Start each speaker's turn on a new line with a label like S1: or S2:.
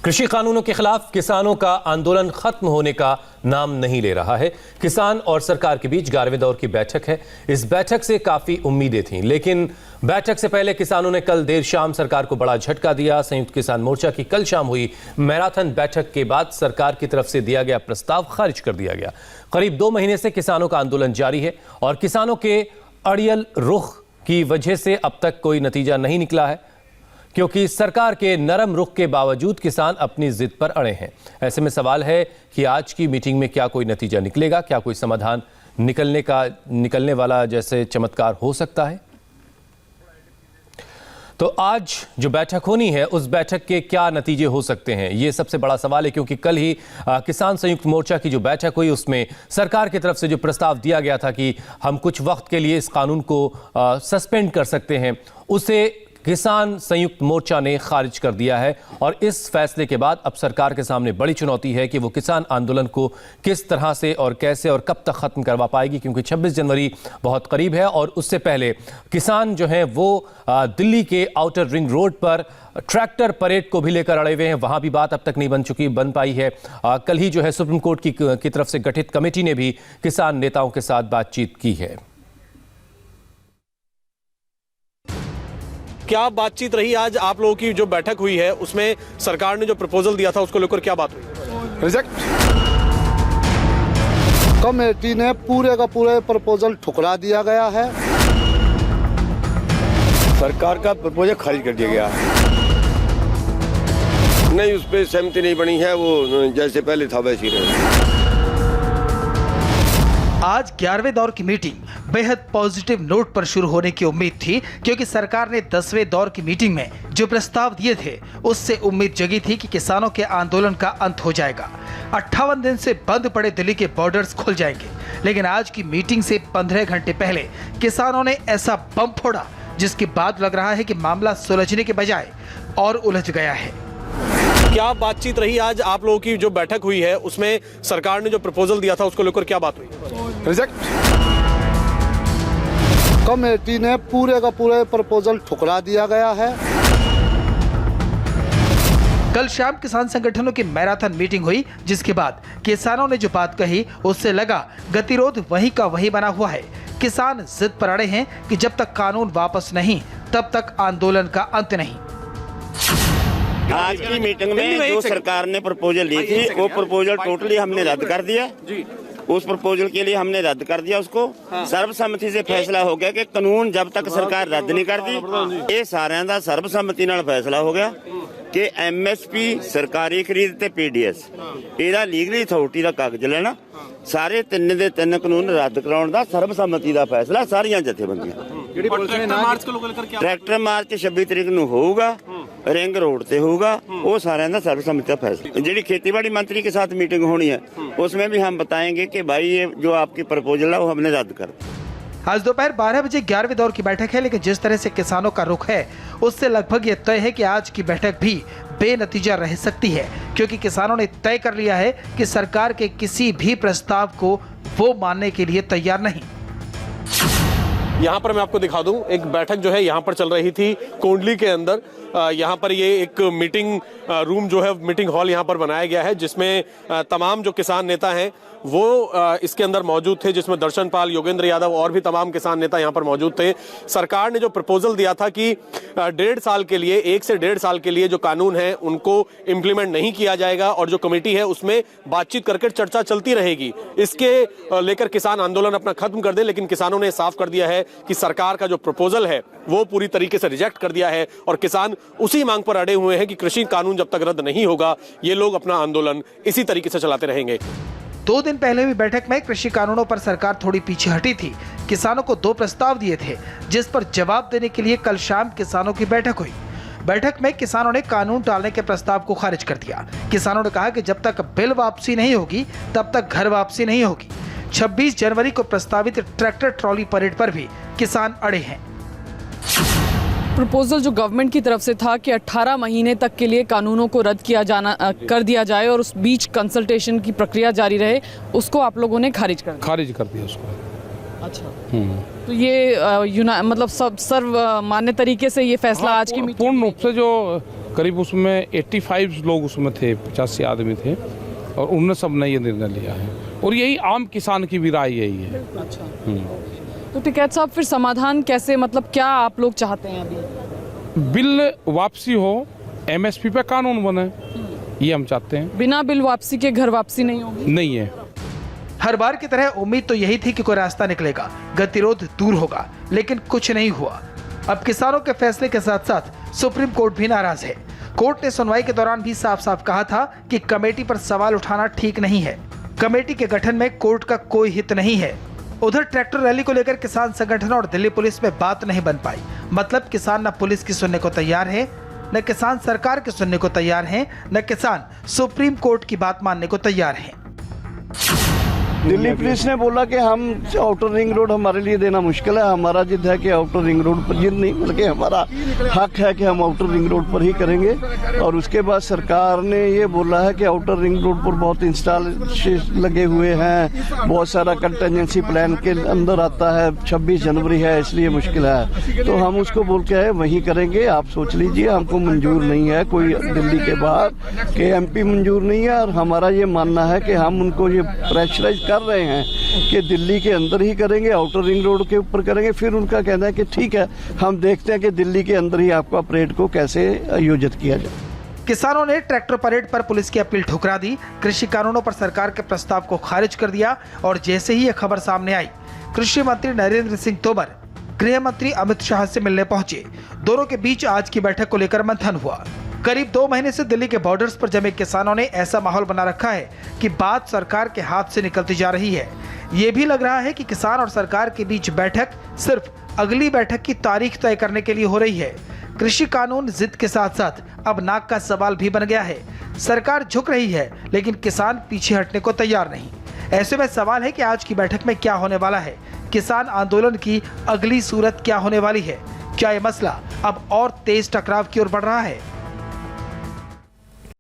S1: कृषि कानूनों के खिलाफ किसानों का आंदोलन खत्म होने का नाम नहीं ले रहा है। किसान और सरकार के बीच 11वें दौर की बैठक है। इस बैठक से काफी उम्मीदें थीं, लेकिन बैठक से पहले किसानों ने कल देर शाम सरकार को बड़ा झटका दिया। संयुक्त किसान मोर्चा की कल शाम हुई मैराथन बैठक के बाद सरकार की तरफ से दिया गया प्रस्ताव खारिज कर दिया गया। करीब 2 महीने से किसानों का आंदोलन जारी है और किसानों के अड़ियल रुख की वजह से अब तक कोई नतीजा नहीं निकला है, क्योंकि सरकार के नरम रुख के बावजूद किसान अपनी जिद पर अड़े हैं। ऐसे में सवाल है कि आज की मीटिंग में क्या कोई नतीजा निकलेगा, क्या कोई समाधान निकलने वाला जैसे चमत्कार हो सकता है। तो आज जो बैठक होनी है, उस बैठक के क्या नतीजे हो सकते हैं, ये सबसे बड़ा सवाल है, क्योंकि कल ही किसान संयुक्त मोर्चा की जो बैठक हुई उसमें सरकार की तरफ से जो प्रस्ताव दिया गया था कि हम कुछ वक्त के लिए इस कानून को सस्पेंड कर सकते हैं, उसे किसान संयुक्त मोर्चा ने खारिज कर दिया है। और इस फैसले के बाद अब सरकार के सामने बड़ी चुनौती है कि वो किसान आंदोलन को किस तरह से और कैसे और कब तक खत्म करवा पाएगी, क्योंकि 26 जनवरी बहुत करीब है और उससे पहले किसान जो हैं वो दिल्ली के आउटर रिंग रोड पर ट्रैक्टर परेड को भी लेकर अड़े हुए हैं। वहां भी बात अब तक नहीं बन पाई है। कल ही जो है सुप्रीम कोर्ट की तरफ से गठित कमेटी ने भी किसान नेताओं के साथ बातचीत की है।
S2: क्या बातचीत रही आज आप लोगों की जो बैठक हुई है, उसमें सरकार ने जो प्रपोजल दिया था उसको लेकर क्या बात हुई?
S3: रिजेक्ट। कमेटी ने पूरे का पूरे प्रपोजल ठुकरा दिया गया है।
S4: सरकार का प्रपोजल खारिज कर दिया गया है। नहीं, उस पर सहमति नहीं बनी है, वो जैसे पहले था वैसे ही रहे।
S5: आज 11वें दौर की मीटिंग बेहद पॉजिटिव नोट पर शुरू होने की उम्मीद थी, क्योंकि सरकार ने 10वें दौर की मीटिंग में जो प्रस्ताव दिए थे उससे उम्मीद जगी थी कि किसानों के आंदोलन का अंत हो जाएगा। 58 दिन से बंद पड़े दिल्ली के बॉर्डर्स खुल जाएंगे। लेकिन आज की मीटिंग से 15 घंटे पहले किसानों ने ऐसा बम फोड़ा जिसके बाद लग रहा है कि मामला सुलझने के बजाय और उलझ गया है।
S2: क्या बातचीत रही आज आप लोगों की जो बैठक हुई है, उसमें सरकार ने जो प्रपोजल दिया था उसको लेकर क्या बात हुई?
S3: रिजेक्ट। कमेटी ने पूरे का पूरे प्रपोजल ठुकरा दिया गया है।
S5: कल शाम किसान संगठनों की मैराथन मीटिंग हुई, जिसके बाद किसानों ने जो बात कही उससे लगा गतिरोध वहीं का वहीं बना हुआ है। किसान जिद पर अड़े हैं कि जब तक कानून वापस नहीं तब तक आंदोलन का अंत नहीं।
S6: आज की मीटिंग में जो सरकार ने प्रपोजल दी थी वो प्रपोजल टोटली हमने रद्द कर दिया। उस प्रपोजल के लिए हमने रद्द कर दिया उसको। सर्वसम्मति से फैसला हो गया कि कानून जब तक सरकार रद्द नहीं करती, ये सारिਆਂ ਦਾ ਸਰਬਸੰਮਤੀ ਨਾਲ फैसला हो गया कि MSP सरकारी खरीद ते PDS ਇਹਦਾ ਲੀਗਲੀ ਅਥਾਰਟੀ ਦਾ ਕਾਗਜ਼ ਲੈਣਾ, ਸਾਰੇ ਤਿੰਨ ਦੇ ਤਿੰਨ ਕਾਨੂੰਨ ਰੱਦ ਕਰਾਉਣ ਦਾ ਸਰਬਸੰਮਤੀ ਦਾ ਫੈਸਲਾ ਸਾਰੀਆਂ ਜਥੇਬੰਦੀਆਂ। ट्रैक्टर मार्च 26 तरीक ਨੂੰ ਹੋਊਗਾ, रिंग रोड पे होगा, वो सारे सर्वसम्मति का फैसला। जी खेतीबाड़ी मंत्री के साथ मीटिंग होनी है, उसमें भी हम बताएंगे कि भाई ये जो आपकी प्रपोजल है वो हमने रद्द कर।
S5: आज दोपहर 12 बजे 11वें दौर की बैठक है, लेकिन जिस तरह से किसानों का रुख है उससे लगभग ये तय है कि आज की बैठक भी बेनतीजा रह सकती है, क्योंकि किसानों ने तय कर लिया है कि सरकार के किसी भी प्रस्ताव को वो मानने के लिए तैयार नहीं।
S2: यहाँ पर मैं आपको दिखा दूं, एक बैठक जो है यहाँ पर चल रही थी कोंडली के अंदर। यहाँ पर ये एक मीटिंग रूम जो है, मीटिंग हॉल यहाँ पर बनाया गया है, जिसमें तमाम जो किसान नेता हैं वो इसके अंदर मौजूद थे, जिसमें दर्शन पाल, योगेंद्र यादव और भी तमाम किसान नेता यहाँ पर मौजूद थे। सरकार ने जो प्रपोजल दिया था कि 1.5 साल के लिए, 1 से 1.5 साल के लिए जो कानून है उनको इम्प्लीमेंट नहीं किया जाएगा और जो कमेटी है उसमें बातचीत करके चर्चा चलती रहेगी। इसके लेकर किसान आंदोलन अपना खत्म कर दे, लेकिन किसानों ने साफ कर दिया है कि सरकार का जो प्रपोजल है वो पूरी तरीके से रिजेक्ट कर दिया है और किसान उसी मांग पर अड़े हुए हैं कि कृषि कानून जब तक रद्द नहीं होगा ये लोग अपना आंदोलन इसी तरीके से चलाते रहेंगे।
S5: 2 दिन पहले हुई बैठक में कृषि कानूनों पर सरकार थोड़ी पीछे हटी थी। किसानों को 2 प्रस्ताव दिए थे, जिस पर जवाब देने के लिए कल शाम किसानों की बैठक हुई। बैठक में किसानों ने कानून टालने के प्रस्ताव को खारिज कर दिया। किसानों ने कहा कि जब तक बिल वापसी नहीं होगी तब तक घर वापसी नहीं होगी। 26 जनवरी को प्रस्तावित ट्रैक्टर ट्रॉली परेड पर भी किसान अड़े हैं।
S7: प्रपोजल जो गवर्नमेंट की तरफ से था कि 18 महीने तक के लिए कानूनों को रद्द कर दिया जाए और उस बीच कंसल्टेशन की प्रक्रिया जारी रहे, उसको आप लोगों ने खारिज कर दिया उसको। अच्छा, तो ये मतलब सब सर्व मान्य तरीके से ये फैसला आज की
S8: पूर्ण रूप से जो करीब उसमें 85 लोग उसमें थे, 85 आदमी थे, और उन्होंने सब ने ये निर्णय लिया है और यही आम किसान की भी राय यही है।
S7: अच्छा। तो टिकैत साहब फिर समाधान कैसे, मतलब क्या आप लोग चाहते हैं अभी?
S8: बिल वापसी हो, MSP पे कानून बने, ये हम चाहते हैं।
S7: बिना बिल वापसी के घर वापसी नहीं होगी?
S8: नहीं है।
S5: हर बार की तरह उम्मीद तो यही थी कि कोई रास्ता निकलेगा, गतिरोध दूर होगा, लेकिन कुछ नहीं हुआ। अब किसानों के फैसले के साथ साथ सुप्रीम कोर्ट भी नाराज है। कोर्ट ने सुनवाई के दौरान भी साफ साफ कहा था कि कमेटी पर सवाल उठाना ठीक नहीं है। कमेटी के गठन में कोर्ट का कोई हित नहीं है। उधर ट्रैक्टर रैली को लेकर किसान संगठन और दिल्ली पुलिस में बात नहीं बन पाई। मतलब किसान न पुलिस की सुनने को तैयार है, न किसान सरकार की सुनने को तैयार हैं, न किसान सुप्रीम कोर्ट की बात मानने को तैयार हैं।
S3: दिल्ली पुलिस ने बोला कि हम आउटर रिंग रोड हमारे लिए देना मुश्किल है, हमारा जिद है कि आउटर रिंग रोड पर, जिद नहीं बल्कि हमारा हक है कि हम आउटर रिंग रोड पर ही करेंगे। और उसके बाद सरकार ने ये बोला है कि आउटर रिंग रोड पर बहुत इंस्टॉल लगे हुए हैं, बहुत सारा कंटेंजेंसी प्लान के अंदर आता है, 26 जनवरी है इसलिए मुश्किल है। तो हम उसको बोल के आए वहीं करेंगे, आप सोच लीजिए, हमको मंजूर नहीं है कोई दिल्ली के बाहर के MP मंजूर नहीं है। और हमारा ये मानना है कि हम उनको ये प्रेशराइज कर रहे हैं कि दिल्ली के अंदर ही करेंगे, आउटर रिंग रोड के ऊपर करेंगे। फिर उनका कहना है कि ठीक है, हम देखते हैं कि दिल्ली के अंदर ही आपका परेड को कैसे आयोजित किया जाए।
S5: किसानों ने ट्रैक्टर परेड पर पुलिस की अपील ठुकरा दी, कृषि कानूनों पर सरकार के प्रस्ताव को खारिज कर दिया। और जैसे ही यह खबर सामने आई, कृषि मंत्री नरेंद्र सिंह तोमर गृह मंत्री अमित शाह से मिलने पहुंचे। दोनों के बीच आज की बैठक को लेकर मंथन हुआ। करीब 2 महीने से दिल्ली के बॉर्डर्स पर जमे किसानों ने ऐसा माहौल बना रखा है कि बात सरकार के हाथ से निकलती जा रही है। ये भी लग रहा है कि किसान और सरकार के बीच बैठक सिर्फ अगली बैठक की तारीख तय करने के लिए हो रही है। कृषि कानून जिद के साथ साथ अब नाक का सवाल भी बन गया है। सरकार झुक रही है, लेकिन किसान पीछे हटने को तैयार नहीं। ऐसे में सवाल है कि आज की बैठक में क्या होने वाला है, किसान आंदोलन की अगली सूरत क्या होने वाली है। क्या ये मसला अब और तेज टकराव की ओर बढ़ रहा है?